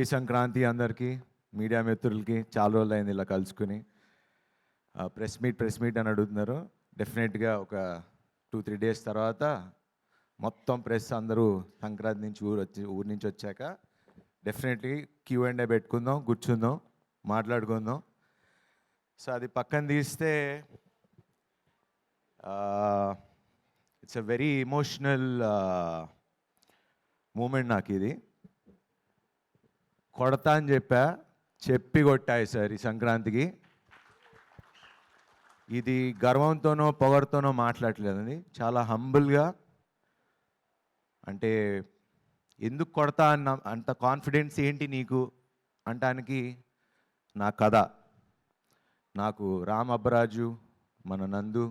ఈ సంక్రాంతి అందరికీ మీడియా మిత్రులకి చాలా రోజులైంది ఇలా కలుసుకుని. ప్రెస్ మీట్ అని అడుగుతున్నారు. డెఫినెట్గా ఒక 2-3 డేస్ తర్వాత మొత్తం ప్రెస్ అందరూ సంక్రాంతి నుంచి ఊరు నుంచి వచ్చాక డెఫినెట్లీ Q&A పెట్టుకుందాం, కూర్చుందాం, మాట్లాడుకుందాం. సో అది పక్కన తీస్తే it's a very emotional moment నాకు ఇది. కొడతా అని చెప్పి కొట్టాయి సార్ ఈ సంక్రాంతికి. ఇది గర్వంతోనో పొగరుతోనో మాట్లాడలేదండి, చాలా హంబుల్గా. అంటే ఎందుకు కొడతా అన్న అంత కాన్ఫిడెన్స్ ఏంటి నీకు అంటానికి నా కథ. నాకు రామ్ అబ్బరాజు, మన నందు,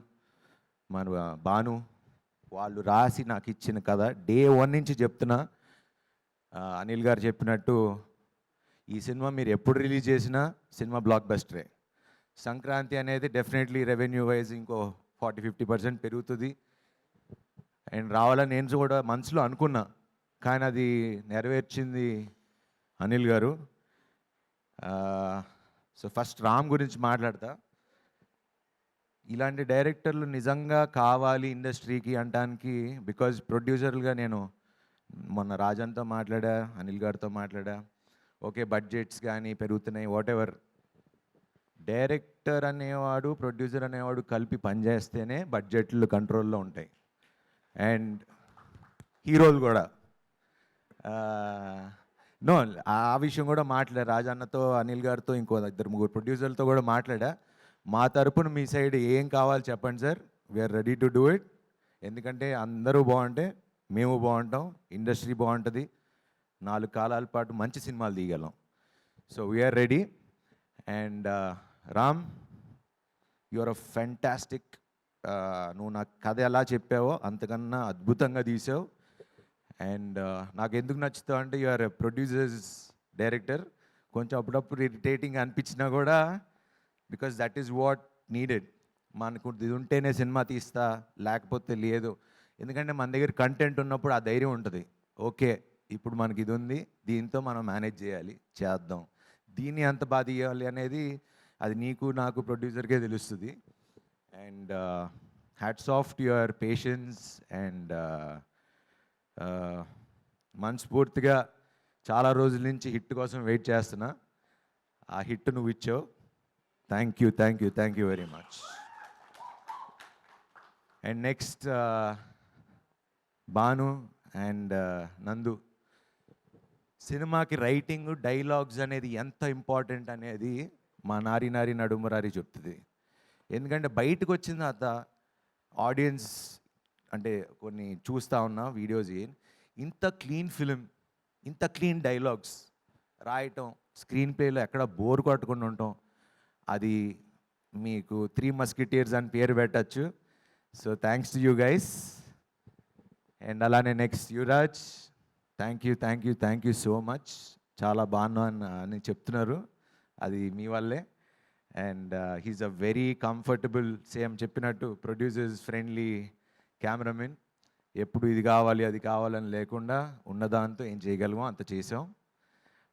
మన భాను వాళ్ళు రాసి నాకు ఇచ్చిన కథ. డే 1 నుంచి చెప్తున్నా. అనిల్ గారు చెప్పినట్టు ఈ సినిమా మీరు ఎప్పుడు రిలీజ్ చేసినా సినిమా బ్లాక్ బస్టరే. సంక్రాంతి అనేది డెఫినెట్లీ రెవెన్యూ వైజ్ ఇంకో 40-50% పెరుగుతుంది అండ్ రావాలని నేను కూడా మనసులో అనుకున్నా. కానీ అది నెరవేర్చింది అనిల్ గారు. సో ఫస్ట్ రామ్ గురించి మాట్లాడతా. ఇలాంటి డైరెక్టర్లు నిజంగా కావాలి ఇండస్ట్రీకి అంటానికి. బికాజ్ ప్రొడ్యూసర్లుగా నేను మొన్న రాజన్తో మాట్లాడా, అనిల్ గారితో మాట్లాడా. ఓకే, బడ్జెట్స్ కానీ పెరుగుతున్నాయి, వాట్ ఎవర్. డైరెక్టర్ అనేవాడు, ప్రొడ్యూసర్ అనేవాడు కలిపి పనిచేస్తేనే బడ్జెట్లు కంట్రోల్లో ఉంటాయి. అండ్ హీరోలు కూడా నో, ఆ విషయం కూడా మాట్లాడా రాజన్నతో, అనిల్ గారితో, ఇంకో 2-3 ప్రొడ్యూసర్లతో కూడా మాట్లాడా. మా తరపున మీ సైడ్ ఏం కావాలి చెప్పండి sir, we're ready to do it. ఎందుకంటే అందరూ బాగుంటే మేము బాగుంటాం, ఇండస్ట్రీ బాగుంటుంది, 4 కాలాల పాటు మంచి సినిమాలు తీయగలం. So we're ready. And Ram, your a fantastic. నువ్వు నాకు కథ ఎలా చెప్పావో అంతకన్నా అద్భుతంగా తీసావు. అండ్ నాకు ఎందుకు నచ్చుతావు అంటే యువర్ ప్రొడ్యూసర్స్ డైరెక్టర్. కొంచెం అప్పుడప్పుడు ఇరిటేటింగ్ అనిపించినా కూడా because that is what needed. మనకు ఇది ఉంటేనే సినిమా తీస్తా, లేకపోతే లేదు. ఎందుకంటే మన దగ్గర కంటెంట్ ఉన్నప్పుడు ఆ ధైర్యం ఉంటుంది. ఓకే, ఇప్పుడు మనకి ఇది ఉంది, దీంతో మనం మేనేజ్ చేయాలి, చేద్దాం, దీన్ని ఎంత బాగా తీయాలి అనేది అది నీకు నాకు ప్రొడ్యూసర్కే తెలుస్తుంది. And hats off to your patience. And మనస్ఫూర్తిగా చాలా రోజుల నుంచి హిట్ కోసం వెయిట్ చేస్తున్నా. ఆ హిట్ నువ్వు ఇచ్చావు. Thank you very much. And next Bhanu and నందు. సినిమాకి రైటింగ్, డైలాగ్స్ అనేది ఎంత ఇంపార్టెంట్ అనేది మా నారి నడుమురారి చెప్తుంది. ఎందుకంటే బయటకు వచ్చిన తర్వాత ఆడియన్స్ అంటే కొన్ని చూస్తూ ఉన్నా వీడియోస్, ఇంత క్లీన్ ఫిలిం, ఇంత క్లీన్ డైలాగ్స్ రాయటం, స్క్రీన్ ప్లేలో ఎక్కడ బోర్ కొట్టకుండా ఉండటం, అది మీకు 3 మస్కిటీర్స్ అని పేరు పెట్టచ్చు. So thanks to you guys. And అలానే next Yuvraj, thank you so much. చాలా బాగున్నా అని చెప్తున్నారు, అది మీ వల్లే. And he's a very comfortable, same చెప్పినట్టు ప్రొడ్యూసర్స్ ఫ్రెండ్లీ కెమెరామెన్. ఎప్పుడు ఇది కావాలి అది కావాలని లేకుండా ఉన్నదాంతో ఏం చేయగలమో అంత చేసాం.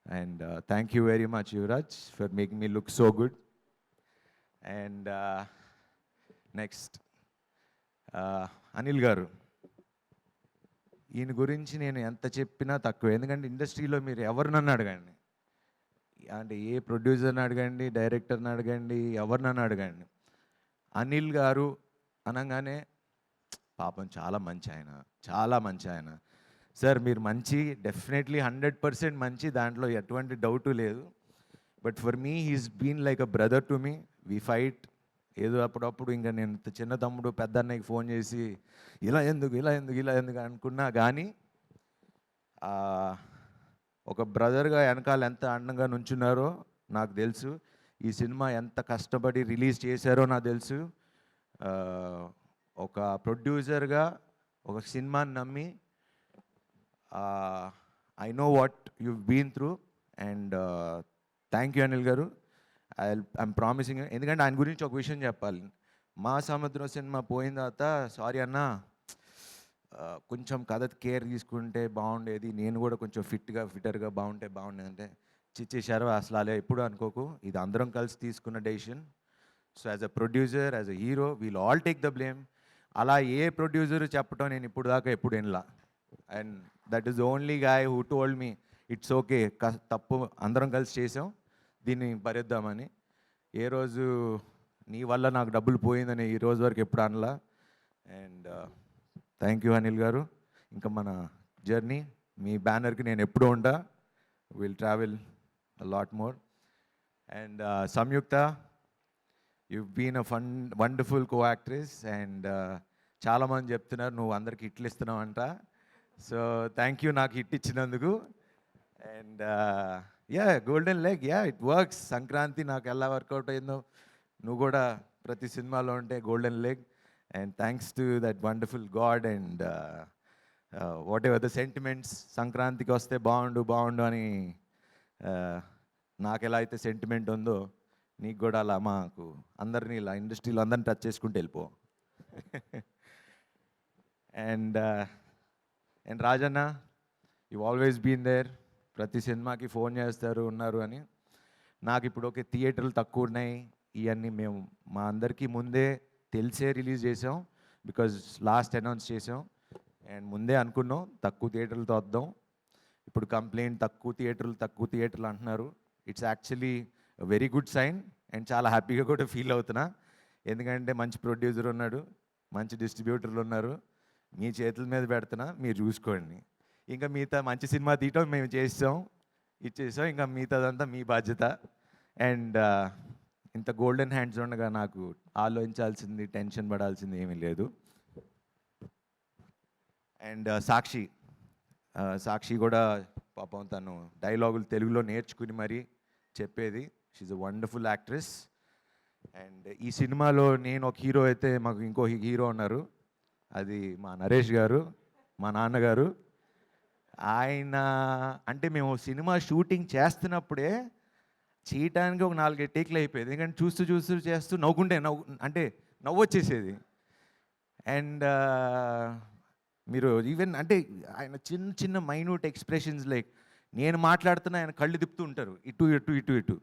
And thank you very much Yuvraj for making me look so good. And next Anil గారు. ఈయన గురించి నేను ఎంత చెప్పినా తక్కువ. ఎందుకంటే ఇండస్ట్రీలో మీరు ఎవరినన్ను అడగండి, అంటే ఏ ప్రొడ్యూసర్ని అడగండి, డైరెక్టర్ని అడగండి, ఎవరినన్ను అడగండి, అనిల్ గారు అనగానే పాపం చాలా మంచి ఆయన సార్. మీరు మంచి, డెఫినెట్లీ 100% మంచి, దాంట్లో ఎటువంటి డౌటు లేదు. But for me he's been like a brother to me. We fight. ఏదో అప్పుడప్పుడు ఇంకా నేను చిన్న తమ్ముడు పెద్ద అన్నయ్యకి ఫోన్ చేసి ఇలా ఎందుకు అనుకున్నా కానీ ఒక బ్రదర్గా వెనకాల ఎంత అండంగా నుంచున్నారో నాకు తెలుసు. ఈ సినిమా ఎంత కష్టపడి రిలీజ్ చేశారో నాకు తెలుసు. ఒక ప్రొడ్యూసర్గా ఒక సినిమాని నమ్మి I know what you been through. And thank you Anil గారు. I'm promising. ఎందుకంటే ఆయన గురించి ఒక విషయం చెప్పాలి. మా సముద్రం సినిమా పోయిన తర్వాత సారీ అన్న, కొంచెం కథ కేర్ తీసుకుంటే బాగుండేది, నేను కూడా కొంచెం ఫిట్టర్గా బాగుంటే బాగుండేది అంటే చిచ్చేశారు. అసలు అలా ఎప్పుడు అనుకోకు, ఇది అందరం కలిసి తీసుకున్న decision. So as a producer, as a hero, we'll all take the blame. అలా ఏ ప్రొడ్యూసర్ చెప్పటం నేను ఇప్పుడు దాకా ఎప్పుడు వినలా. And that is only guy who told me it's okay, తప్పు అందరం కలిసి చేసాం, దీన్ని భరిద్దామని. ఏ రోజు నీ వల్ల నాకు డబ్బులు పోయిందని ఈ రోజు వరకు ఎప్పుడు అనలా. And thank you Anil garu. ఇంకా మన జర్నీ మీ బ్యానర్కి నేను ఎప్పుడూ ఉంటా. Will travel a lot more. And Samyuktha, you've been a wonderful co-actress, and చాలామంది చెప్తున్నారు నువ్వు అందరికి హిట్లు ఇస్తున్నావు అంట. సో థ్యాంక్ యూ నాకు హిట్ ఇచ్చినందుకు. And yeah, golden leg, yeah it works. Sankranti నాకు ఎలా వర్కౌట్ అయిందో నువ్వు కూడా ప్రతి సినిమాలో ఉంటే golden leg. And thanks to that wonderful God. And what ever the sentiments, సంక్రాంతికి వస్తే బాగుండు అని నాకు ఎలా అయితే సెంటిమెంట్ ఉందో నీకు కూడా అలా మాకు అందరినీ ఇలా ఇండస్ట్రీలో అందరిని టచ్ చేసుకుంటూ వెళ్ళిపో. And Rajanna, you always been there. ప్రతి సినిమాకి ఫోన్ చేస్తారు ఉన్నారు అని. నాకు ఇప్పుడు ఓకే థియేటర్లు తక్కువ ఉన్నాయి ఇవన్నీ మేము మా అందరికీ ముందే తెలిసే రిలీజ్ చేసాం, బికాజ్ లాస్ట్ అనౌన్స్ చేసాం. అండ్ ముందే అనుకున్నాం తక్కువ థియేటర్లతో వద్దాం. ఇప్పుడు కంప్లైంట్ తక్కువ థియేటర్లు అంటున్నారు. It's actually very good sign. And చాలా హ్యాపీగా కూడా ఫీల్ అవుతున్నా, ఎందుకంటే మంచి ప్రొడ్యూసర్ ఉన్నాడు, మంచి డిస్ట్రిబ్యూటర్లు ఉన్నారు. మీ చేతుల మీద పెడుతున్నా, మీరు చూసుకోండి. ఇంకా మిగతా మంచి సినిమా తీయటం మేము ఇచ్చేసాం, ఇంకా మిగతాదంతా మీ బాధ్యత. అండ్ ఇంత గోల్డెన్ హ్యాండ్స్ ఉండగా నాకు ఆలోచించాల్సింది, టెన్షన్ పడాల్సింది ఏమీ లేదు. అండ్ సాక్షి కూడా పాపం తను డైలాగులు తెలుగులో నేర్చుకుని మరీ చెప్పేది. She's a wonderful actress. And ఈ సినిమాలో నేను ఒక హీరో అయితే మాకు ఇంకో హీరో ఉన్నారు, అది మా నరేష్ గారు, మా నాన్నగారు. ఆయన అంటే మేము సినిమా షూటింగ్ చేస్తున్నప్పుడే చేయటానికి ఒక 4 టేక్లు అయిపోయేది, ఎందుకంటే చూస్తూ చేస్తూ నవ్వు వచ్చేసేది. అండ్ మీరు ఈవెన్ అంటే ఆయన చిన్న మైన్యూట్ ఎక్స్ప్రెషన్స్, లైక్ నేను మాట్లాడుతున్నా ఆయన కళ్ళు తిప్పుతూ ఉంటారు ఇటు.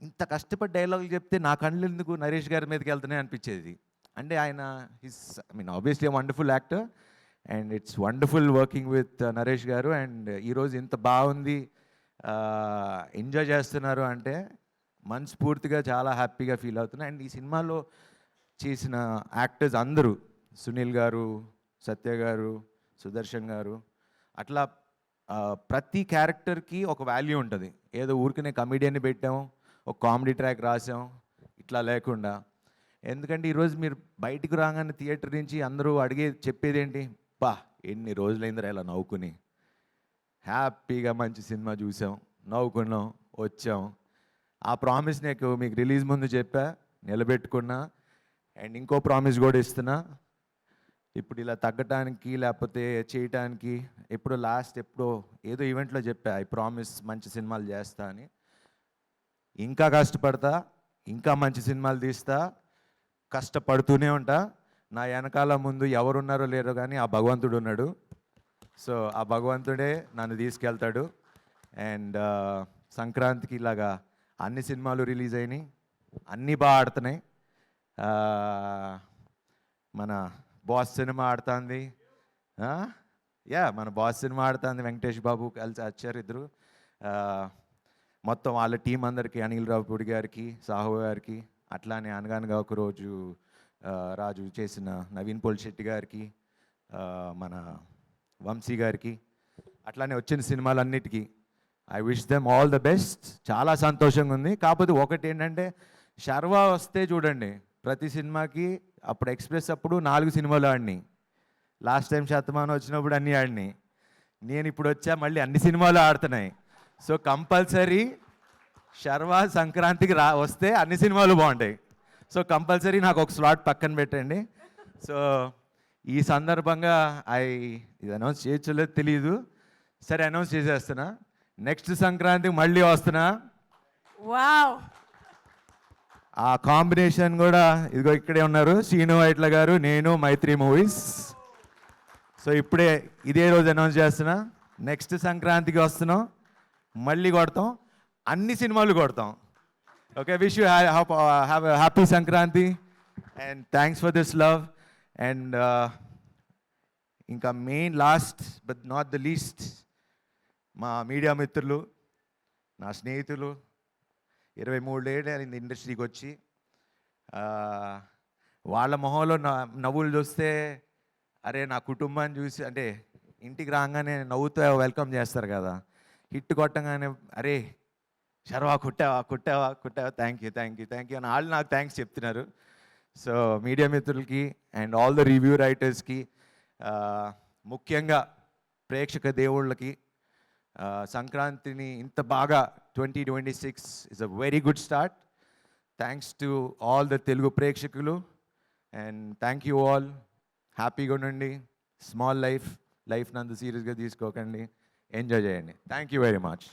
ఇంత కష్టపడి డైలాగులు చెప్తే నా కళ్ళు ఎందుకు నరేష్ గారి మీదకి వెళ్తున్నాయి అనిపించేది. అంటే ఆయన obviously wonderful actor. And it's wonderful working with Naresh గారు. అండ్ ఈరోజు ఇంత బాగుంది, ఎంజాయ్ చేస్తున్నారు అంటే మనస్ఫూర్తిగా చాలా హ్యాపీగా ఫీల్ అవుతున్నా. అండ్ ఈ సినిమాలో చేసిన యాక్టర్స్ అందరూ, సునీల్ గారు, సత్య గారు, సుదర్శన్ గారు, అట్లా ప్రతి క్యారెక్టర్కి ఒక వాల్యూ ఉంటుంది. ఏదో ఊరికనే కమెడియన్ని పెట్టాం, ఒక కామెడీ ట్రాక్ రాసాం, ఇట్లా లేకుండా. ఎందుకంటే ఈరోజు మీరు బయటికి రాగానే థియేటర్ నుంచి అందరూ చెప్పేది ఏంటి, ఎన్ని రోజులైందిరా ఇలా నవ్వుకుని, హ్యాపీగా మంచి సినిమా చూసాం, నవ్వుకున్నాం, వచ్చాం. ఆ ప్రామిస్ నేను మీకు రిలీజ్ ముందు చెప్పా, నిలబెట్టుకున్నా. అండ్ ఇంకో ప్రామిస్ కూడా ఇస్తున్నా, ఇప్పుడు ఇలా తగ్గటానికి లేకపోతే చేయటానికి ఎప్పుడో ఏదో ఈవెంట్లో చెప్పా, ఐ ప్రామిస్ మంచి సినిమాలు చేస్తా అని. ఇంకా కష్టపడతా, ఇంకా మంచి సినిమాలు తీస్తా, కష్టపడుతూనే ఉంటా. నా వెనకాల ముందు ఎవరున్నారో లేరో కానీ ఆ భగవంతుడు ఉన్నాడు. సో ఆ భగవంతుడే నన్ను తీసుకెళ్తాడు. అండ్ సంక్రాంతికి ఇలాగా అన్ని సినిమాలు రిలీజ్ అయినాయి, అన్నీ బాగా ఆడుతున్నాయి. మన బాస్ సినిమా ఆడుతుంది, మన బాస్ సినిమా ఆడుతుంది, వెంకటేష్ బాబు కలిసి వచ్చారు ఇద్దరు. మొత్తం వాళ్ళ టీం అందరికీ, అనిల్ రావుపూడి గారికి, సాహు గారికి, అట్లానే అనగానగా ఒకరోజు రాజు చేసిన నవీన్ పోల్శెట్టి గారికి, మన వంశీ గారికి, అట్లానే వచ్చిన సినిమాలన్నిటికీ I wish them all the best. చాలా సంతోషంగా ఉంది. కాకపోతే ఒకటి ఏంటంటే, శర్వా వస్తే చూడండి ప్రతి సినిమాకి, అప్పుడు ఎక్స్ప్రెస్ అప్పుడు 4 సినిమాలు ఆడినాయి, లాస్ట్ టైం శతమానం వచ్చినప్పుడు అన్నీ ఆడినాయి, నేను ఇప్పుడు వచ్చా మళ్ళీ అన్ని సినిమాలు ఆడుతున్నాయి. సో కంపల్సరీ శర్వా సంక్రాంతికి వస్తే అన్ని సినిమాలు బాగుంటాయి. సో కంపల్సరీ నాకు ఒక స్లాట్ పక్కన పెట్టండి. సో ఈ సందర్భంగా ఇది అనౌన్స్ చేయలేదు తెలియదు, సరే అనౌన్స్ చేసేస్తున్నా, నెక్స్ట్ సంక్రాంతికి మళ్ళీ వస్తున్నా. వావ్, ఆ కాంబినేషన్ కూడా ఇదిగో ఇక్కడే ఉన్నారు, శ్రీను వైట్ల గారు, నేను, మైత్రి మూవీస్. సో ఇప్పుడే ఇదే రోజు అనౌన్స్ చేస్తున్నా, నెక్స్ట్ సంక్రాంతికి వస్తున్నాం, మళ్ళీ కొడతాం, అన్ని సినిమాలు కొడతాం. Okay, wish you have happy Sankranti and thanks for this love. And ఇంకా main last but not the least, మా మీడియా మిత్రులు, నా స్నేహితులు, 23 ఏళ్ళు అయింది ఇండస్ట్రీకి వచ్చి. వాళ్ళ మొహంలో నవ్వులు చూస్తే, అరే నా కుటుంబాన్ని చూసి, అంటే ఇంటికి రాగానే నవ్వుతూ వెల్కమ్ చేస్తారు కదా, హిట్ కొట్టగానే అరే శర్వా కుట్టావా కుట్టావా కుట్టావా, thank you thank you thank you అని వాళ్ళు నాకు థ్యాంక్స్ చెప్తున్నారు. సో మీడియా మిత్రులకి అండ్ ఆల్ ద రివ్యూ రైటర్స్కి, ముఖ్యంగా ప్రేక్షక దేవుళ్ళకి, సంక్రాంతిని ఇంత బాగా 2026 is a very good start. Thanks to all the Telugu ప్రేక్షకులు అండ్ థ్యాంక్ యూ ఆల్. హ్యాపీగా ఉండండి, స్మాల్ లైఫ్ నంత సీరియస్గా తీసుకోకండి, ఎంజాయ్ చేయండి. Thank you very much.